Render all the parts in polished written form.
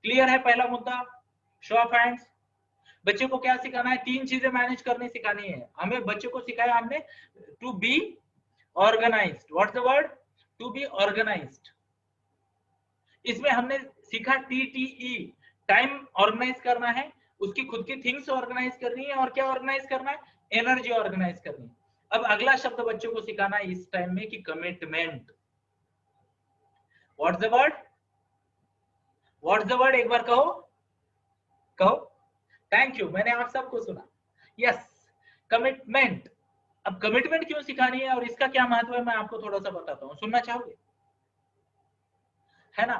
Clear है पहला मुद्दा? Show off hands. बच्चे को क्या सिखाना है? 3 चीजें मैनेज करनी सिखानी है हमें। बच्चे को सिखाया हमने to be organised. What's the word? To be organised. इसमें हमने सीखा TTE, टाइम ऑर्गेनाइज करना है, उसकी खुद की थिंग्स ऑर्गेनाइज करनी है, और क्या ऑर्गेनाइज करना है? एनर्जी ऑर्गेनाइज करनी है। अब अगला शब्द बच्चों को सिखाना है इस टाइम में कि commitment. What's the word? What's the word? एक बार कहो, कहो। थैंक यू, मैंने आप सबको सुना। Yes, commitment. अब कमिटमेंट क्यों सिखानी है और इसका क्या महत्व है मैं आपको थोड़ा सा बताता हूं, सुनना चाहोगे? है ना?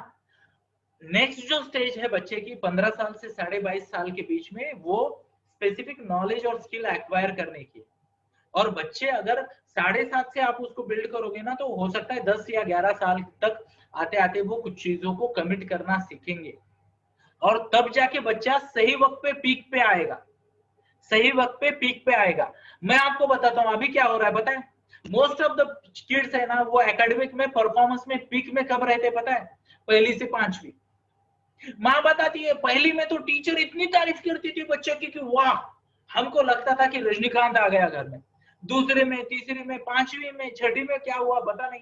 नेक्स्ट जो स्टेज है बच्चे की 15 साल से 22.5 साल के बीच में, वो स्पेसिफिक नॉलेज और स्किल एक्वायर करने की। और बच्चे अगर 7.5 से आप उसको बिल्ड करोगे ना, तो हो सकता है 10 या 11 साल तक आते आते वो कुछ चीजों को कमिट करना सीखेंगे, और तब जाके बच्चा सही वक्त पे पीक पे आएगा, सही वक्त पे पीक पे आएगा। मैं आपको बताता हूं अभी क्या हो रहा है, पता है? मोस्ट ऑफ द किड्स है ना, वो एकेडमिक में परफॉर्मेंस में पीक में कब रहते पता है? 1ली से 5वीं। माँ बताती है पहली में तो टीचर इतनी तारीफ करती थी बच्चे की कि वाह, हमको लगता था कि रजनीकांत आ गया घर में। दूसरे में, तीसरी में, 5वीं में, 6ठी में क्या हुआ पता नहीं।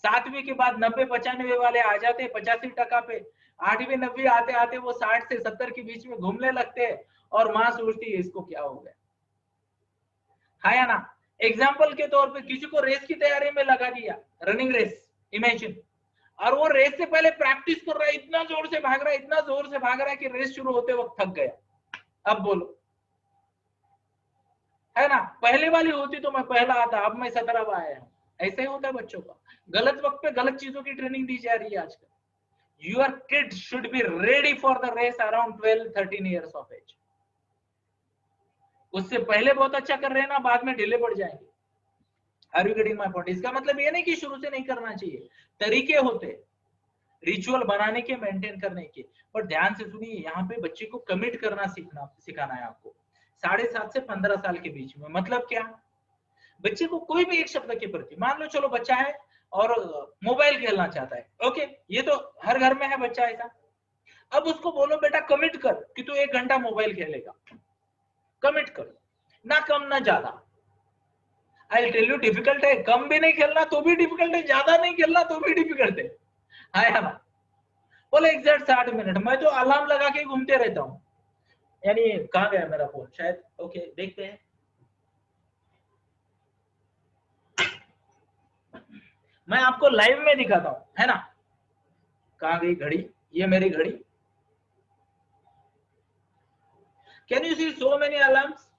7वीं के बाद 90-95 वाले आ जाते 85% पे। 8वीं 9वीं आते आते वो 60 से 70 के बीच में घूमने लगते हैं, और माँ सोचती है इसको क्या हो गया। है या ना? एग्जाम्पल के तौर पे किसी को रेस की तैयारी में लगा दिया, रनिंग रेस, इमेजिन, और वो रेस से पहले प्रैक्टिस कर रहा है, इतना जोर से भाग रहा है, इतना जोर से भाग रहा है कि रेस शुरू होते वक्त थक गया। अब बोलो, है ना? पहले वाली होती तो मैं पहला आता, अब मैं 17वां आया हूं। ऐसे ही होता है बच्चों का, गलत वक्त पे गलत चीजों की ट्रेनिंग दी जा रही है आजकल। Your kid should be ready for the race around 12-13 years of age. उससे पहले बहुत अच्छा कर रहे हैं ना, बाद में ढीले पड़ जाएंगे। Are you getting my point? इसका मतलब ये नहीं कि शुरू से नहीं करना चाहिए, तरीके होते, रिचुअल बनाने के, मेंटेन करने के। पर ध्यान से सुनिए, यहाँ पे बच्चे को कमिट करना सिखाना है आपको 7.5 से 15 साल के बीच में। मतलब क्या? बच्चे को कोई भी एक शब्द के प्रति, मान लो चलो बच्चा है और मोबाइल खेलना चाहता है, ओके, ये तो हर घर में है बच्चा ऐसा। अब उसको बोलो बेटा कमिट कर कि तू 1 घंटा मोबाइल खेलेगा। कमिट कर, ना कम ना ज्यादा। आई टेल यू, डिफिकल्ट है, कम भी नहीं खेलना तो भी डिफिकल्ट है, ज्यादा नहीं खेलना तो भी डिफिकल्ट है ना? बोले एग्जैक्ट 60 मिनट, मैं तो अलार्म लगा के घूमते रहता हूँ। यानी कहाँ गया मेरा फोन, शायद, ओके देखते हैं। मैं आपको लाइव में दिखाता हूँ, है ना? कहाँ गई घड़ी? ये मेरी घड़ी। Can you see so many alarms?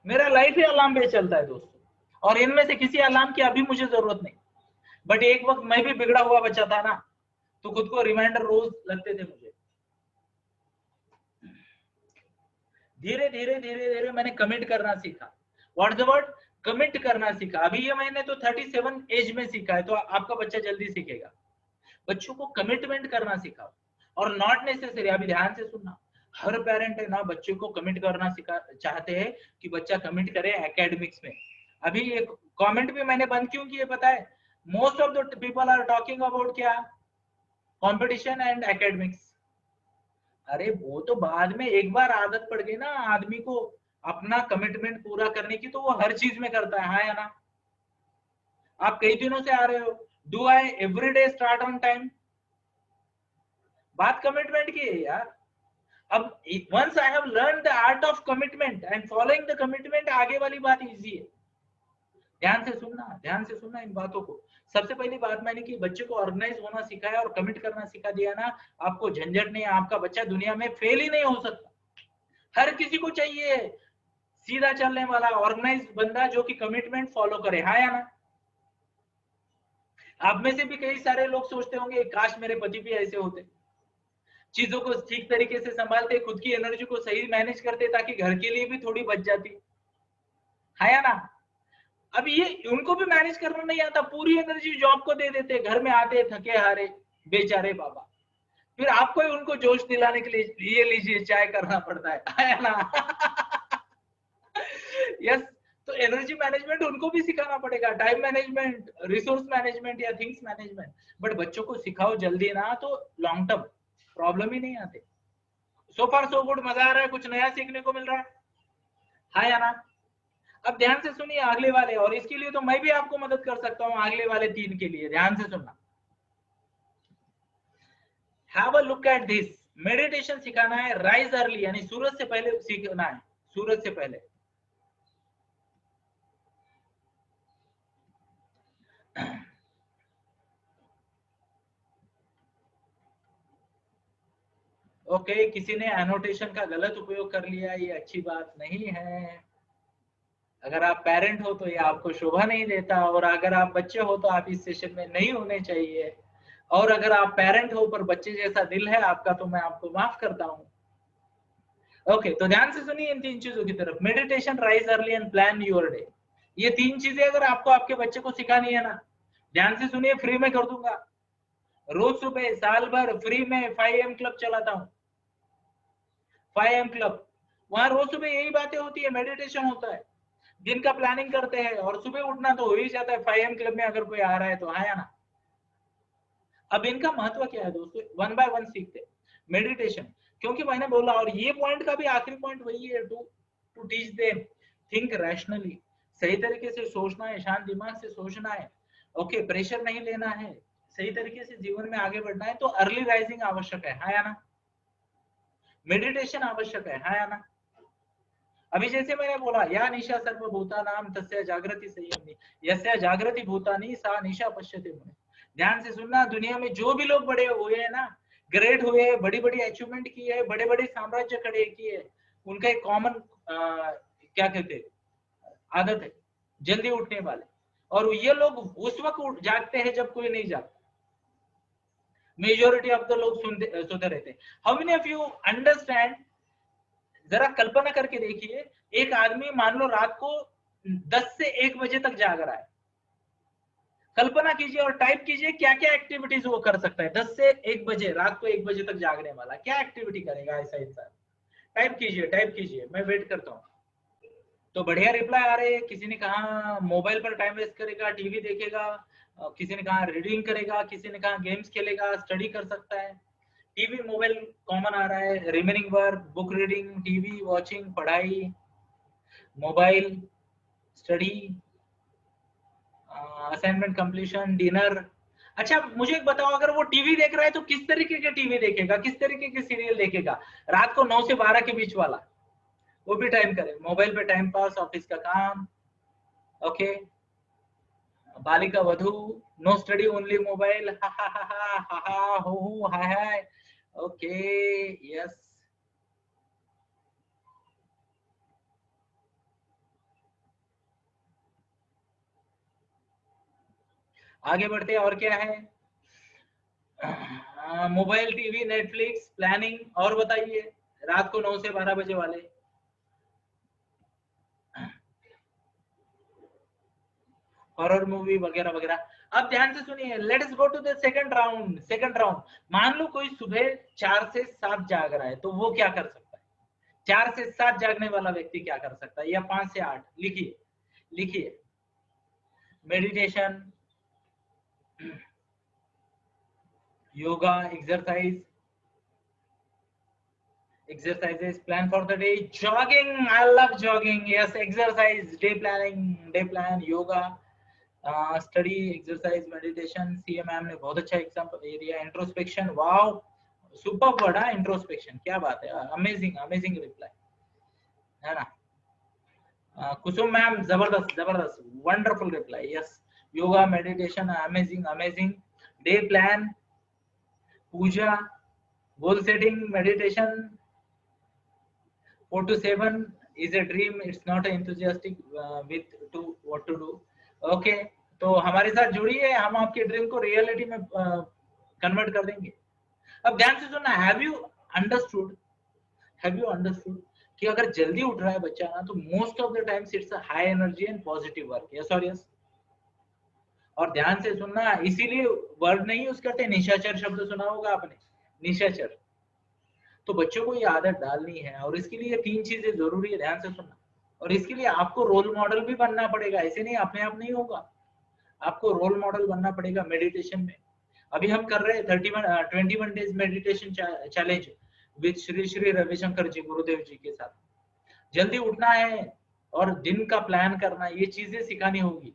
मेरा लाइफ ही अलार्म पे चलता है दोस्तों, और इनमें से किसी अलार्म की अभी मुझे जरूरत नहीं। बट एक वक्त मैं भी बिगड़ा हुआ बच्चा था ना, तो खुद को रिमाइंडर रोज लगते थे मुझे। धीरे धीरे धीरे धीरे मैंने कमिट करना सीखा। What's the word? कमिट करना सीखा। अभी ये मैंने तो 37 एज में सीखा है, तो आपका बच्चा जल्दी सीखेगा। बच्चों को कमिटमेंट करना सिखाओ, और नॉट नेसेसरी, अभी ध्यान से सुनना, हर पेरेंट है ना बच्चे को कमिट करना सिखा चाहते हैं कि बच्चा कमिट करे एकेडमिक्स में। अभी एक कमेंट भी मैंने बंद क्यों किए पता है? Most of the people are talking about क्या? Competition and academics. अरे वो तो बाद में, एक बार आदत पड़ गई ना आदमी को अपना कमिटमेंट पूरा करने की, तो वो हर चीज में करता है। हाँ या ना? आप कई दिनों से आ रहे हो, do I every day start on time? बात कमिटमेंट की है यार। अब once I have learn the art of commitment and following the commitment, आगे वाली बात इजी है। ध्यान से सुनना, ध्यान से सुनना इन बातों को। सबसे पहली बात मैंने कि बच्चे को ऑर्गेनाइज होना सिखाया और कमिट करना सिखा दिया ना, आपको झंझट नहीं है, आपका बच्चा दुनिया में फेल ही नहीं हो सकता। हर किसी को चाहिए सीधा चलने वाला ऑर्गेनाइज बंदा जो कि कमिटमेंट फॉलो करे। हाँ या ना? आप में से भी कई सारे लोग सोचते होंगे काश मेरे पति भी ऐसे होते, चीजों को ठीक तरीके से संभालते, खुद की एनर्जी को सही मैनेज करते, ताकि घर के लिए भी थोड़ी बच जाती। है या ना? अब ये उनको भी मैनेज करना नहीं आता, पूरी एनर्जी जॉब को दे देते, घर में आते थके हारे बेचारे बाबा। फिर आपको ही उनको जोश दिलाने के लिए ये लीजिए चाय करना पड़ता है ना? यस। तो एनर्जी मैनेजमेंट उनको भी सिखाना पड़ेगा, टाइम मैनेजमेंट, रिसोर्स मैनेजमेंट या थिंग्स मैनेजमेंट। बट बच्चों को सिखाओ जल्दी ना, तो लॉन्ग टर्म प्रॉब्लम ही नहीं आते। सो फार सो गुड, मजा आ रहा है, कुछ नया सीखने को मिल रहा है, हाँ या ना? अब ध्यान से सुनिए अगले वाले, और इसके लिए तो मैं भी आपको मदद कर सकता हूँ, अगले वाले 3 के लिए ध्यान से सुनना। Have a look at this. Meditation सिखाना है, राइज अर्ली यानी सूरज से पहले सीखना है, सूरज से पहले। ओके, किसी ने एनोटेशन का गलत उपयोग कर लिया, ये अच्छी बात नहीं है। अगर आप पेरेंट हो तो ये आपको शोभा नहीं देता, और अगर आप बच्चे हो तो आप इस सेशन में नहीं होने चाहिए। और अगर आप पेरेंट हो पर बच्चे जैसा दिल है आपका, तो मैं आपको माफ करता हूं। ओके, तो ध्यान से सुनिए इन 3 चीजों की तरफ। Meditation, rise early and plan your day. ये 3 चीजें अगर आपको आपके बच्चे को सिखानी है ना, ध्यान से सुनिए, फ्री में कर दूंगा। रोज सुबह साल भर फ्री में 5 AM क्लब चलाता हूँ। 5 AM क्लब, वहां रोज सुबह यही बातें होती है, मेडिटेशन होता है, दिन का प्लानिंग करते हैं, और सुबह उठना तो हो ही जाता है। 5 AM क्लब में अगर कोई आ रहा है तो आया ना। अब इनका महत्व क्या है दोस्तों, 1 बाय 1 सीखते मेडिटेशन। क्योंकि मैंने बोला, और ये पॉइंट का भी आखिरी पॉइंट वही है, to teach them think rationally. सही तरीके से सोचना है, शांत दिमाग से सोचना है। ओके, प्रेशर नहीं लेना है, सही तरीके से जीवन में आगे बढ़ना है। तो अर्ली राइजिंग आवश्यक है, हाँ या ना? मेडिटेशन आवश्यक है, हाँ या ना? अभी जैसे मैंने बोला, या निशा सर्वभूतानां तस्य जागृति संयमी, यस्य जागृति भूतानि सा निशा पश्यते मुने। ध्यान से सुनना, दुनिया में जो भी लोग बड़े हुए हैं ना, ग्रेट हुए, बड़ी बड़ी अचीवमेंट की है, बड़े बड़े साम्राज्य खड़े किए, उनका एक कॉमन क्या कहते हैं, आदत है, जल्दी उठने वाले। और ये लोग उस वक्त जागते हैं जब कोई नहीं जागता। मेजोरिटी ऑफ द लोग सोते रहते हैं। How many of you understand, जरा कल्पना करके देखिए, एक आदमी मान लो रात को 10 से 1 बजे तक जाग रहा है। कल्पना कीजिए और टाइप कीजिए क्या क्या एक्टिविटीज वो कर सकता है। 10 से 1 बजे, रात को 1 बजे तक जागने वाला क्या एक्टिविटी करेगा ऐसा इंसान? टाइप कीजिए, टाइप कीजिए, मैं वेट करता हूँ। तो बढ़िया रिप्लाई आ रहे हैं। किसी ने कहा मोबाइल पर टाइम वेस्ट करेगा, टीवी देखेगा, किसी ने कहा रीडिंग करेगा, किसी ने कहा गेम्स खेलेगा, स्टडी कर सकता है। टीवी मोबाइल कॉमन आ रहा है। Remaining work, book reading, TV watching, पढ़ाई, mobile, study, assignment completion, dinner. अच्छा मुझे एक बताओ, अगर वो टीवी देख रहा है तो किस तरीके के टीवी देखेगा, किस तरीके के सीरियल देखेगा? रात को 9 से 12 के बीच वाला, वो भी टाइम करे। मोबाइल पे टाइम पास, ऑफिस का काम, okay, Balika Vadhu, no study only mobile, हा हा हा हा हा हा हो हाय हाय, ओके, यस। आगे बढ़ते हैं, और क्या है? मोबाइल, टीवी, नेटफ्लिक्स, प्लानिंग, और बताइए, रात को 9 से 12 बजे वाले। हॉरर मूवी वगैरह वगैरह। अब ध्यान से सुनिए, let's go to the second round. Second round, मान लो कोई सुबह 4 से 7 जाग रहा है, तो वो क्या कर सकता है? 4 से 7 जागने वाला व्यक्ति क्या कर सकता है, या 5 से 8? लिखिए, लिखिए। Meditation, yoga, exercises, plan for the day, jogging, I love jogging, yes, exercise, day planning, day plan, yoga, study, exercise, meditation. CMM ने बहुत अच्छा example area. Introspection, wow, super word है इंट्रोस्पेक्शन, क्या बात है, अमेजिंग अमेजिंग रिप्लाई, है ना? कुसुम ma'am, जबरदस्त जबरदस्त, wonderful reply, yes. Yoga, meditation, amazing amazing. Day plan, puja, goal setting, meditation. 4 to 7 is a dream, it's not enthusiastic with to what to do. Okay, तो हमारे साथ जुड़िए, हम आपके ड्रीम को रियलिटी में कन्वर्ट कर देंगे। अब ध्यान से सुनना, have you understood, have you understood कि अगर जल्दी उठ रहा है बच्चा ना, तो most of the times it's a high energy and positive work, yes और यस। और ध्यान से सुनना, इसीलिए वर्ड नहीं यूज करते, निशाचर शब्द सुना होगा आपने, निशाचर। तो बच्चों को ये आदत डालनी है, और इसके लिए 3 चीजें जरूरी है, ध्यान से सुनना। और इसके लिए आपको रोल मॉडल भी बनना पड़ेगा, ऐसे नहीं अपने आप नहीं होगा, आपको रोल मॉडल बनना पड़ेगा मेडिटेशन में। अभी हम कर रहे हैं 21 days meditation challenge with Shri Shri Ravishankar ji Gurudev ji के साथ। जल्दी उठना है और दिन का प्लान करना है, ये चीजें सिखानी होगी।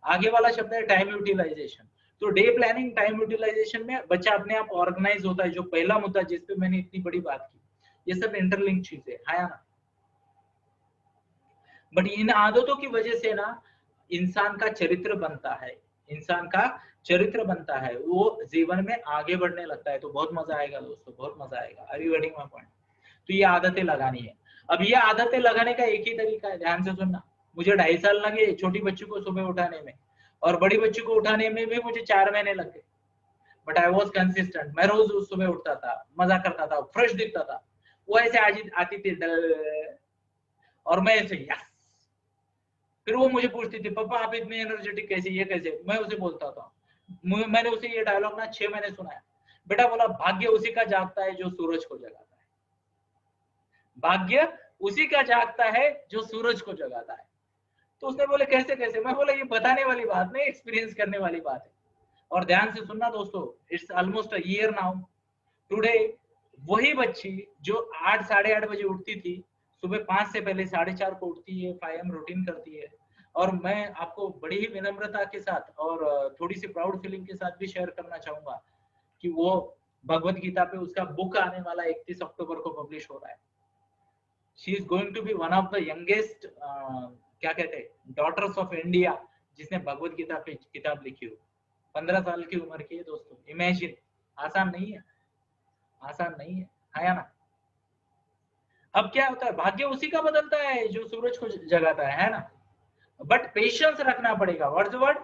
आगे वाला शब्द है टाइम यूटिलाइजेशन। तो डे प्लानिंग टाइम यूटिलाइजेशन में बच्चा अपने आप ऑर्गेनाइज होता है, जो पहला मुद्दा जिसपे मैंने इतनी बड़ी बात की, ये सब इंटरलिंक चीजें है ना। बट इन आदतों की वजह से ना इंसान का चरित्र बनता है, इंसान का चरित्र बनता है, वो जीवन में आगे बढ़ने लगता है। तो बहुत मजा आएगा दोस्तों, बहुत मजा आएगा। Are you getting my point? तो ये आदतें लगानी है। अब ये आदतें लगाने का एक ही तरीका है, ध्यान से सुनना। मुझे 2.5 साल लगे छोटी बच्ची को सुबह उठाने में, और बड़ी बच्ची को उठाने में भी मुझे 4 महीने लग गए। But I was consistent. मैं रोज सुबह उठता था, मजा करता था, फ्रेश दिखता था। वो ऐसे आती थी और मैं ऐसे यस। फिर वो मुझे पूछती थी पापा आप इतने एनर्जेटिक कैसे, ये कैसे? मैं उसे बोलता था, मैंने उसे ये डायलॉग ना 6 महीने सुनाया। बेटा बोला भाग्य उसी का जागता है जो सूरज को जगाता है, भाग्य उसी का जागता है जो सूरज को जगाता है। तो उसने बोले कैसे कैसे? मैं बोला ये बताने वाली बात नहीं, एक्सपीरियंस करने वाली बात है। और ध्यान से सुनना दोस्तों, it's almost a year now today. वही बच्ची जो 8 साढ़े 8 बजे उठती थी, सुबह 5 से पहले 4:30 को उठती है, 5 AM रूटीन करती है। और मैं आपको बड़ी ही विनम्रता के साथ और थोड़ी सी प्राउड फीलिंग के साथ भी शेयर करना चाहूंगा कि वो भगवत गीता पे उसका बुक आने वाला 31 अक्टूबर को पब्लिश हो रहा है। She is going to be one of the youngest क्या कहते हैं डॉटर्स ऑफ इंडिया जिसने भगवत गीता पे किताब लिखी हो। 15 साल की उम्र की है दोस्तों, इमेजिन। आसान नहीं है, आसान नहीं है ना। अब क्या होता है, भाग्य उसी का बदलता है जो सूरज को जगाता है ना। बट पेशेंस रखना पड़ेगा। What's the word?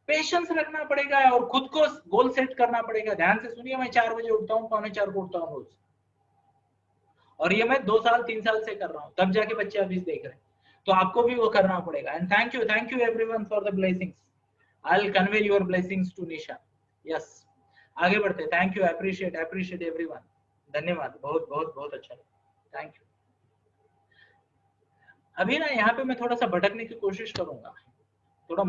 पेशेंस रखना पड़ेगा और खुद को गोल सेट करना पड़ेगा। ध्यान से सुनिए, मैं 4 बजे उठता हूँ, 3:45 को उठता हूँ रोज, और ये मैं 2 साल 3 साल से कर रहा हूँ, तब जाके बच्चे अभी देख रहे हैं। तो आपको भी वो करना पड़ेगा। And thank you everyone for the blessings. I will convey your blessings to Nisha. Yes, आगे बढ़ते। Thank you, appreciate everyone. धन्यवाद, बहुत बहुत बहुत अच्छा लगा, थैंक यू। अभी ना यहाँ पे मैं थोड़ा सा भटकने की कोशिश करूंगा।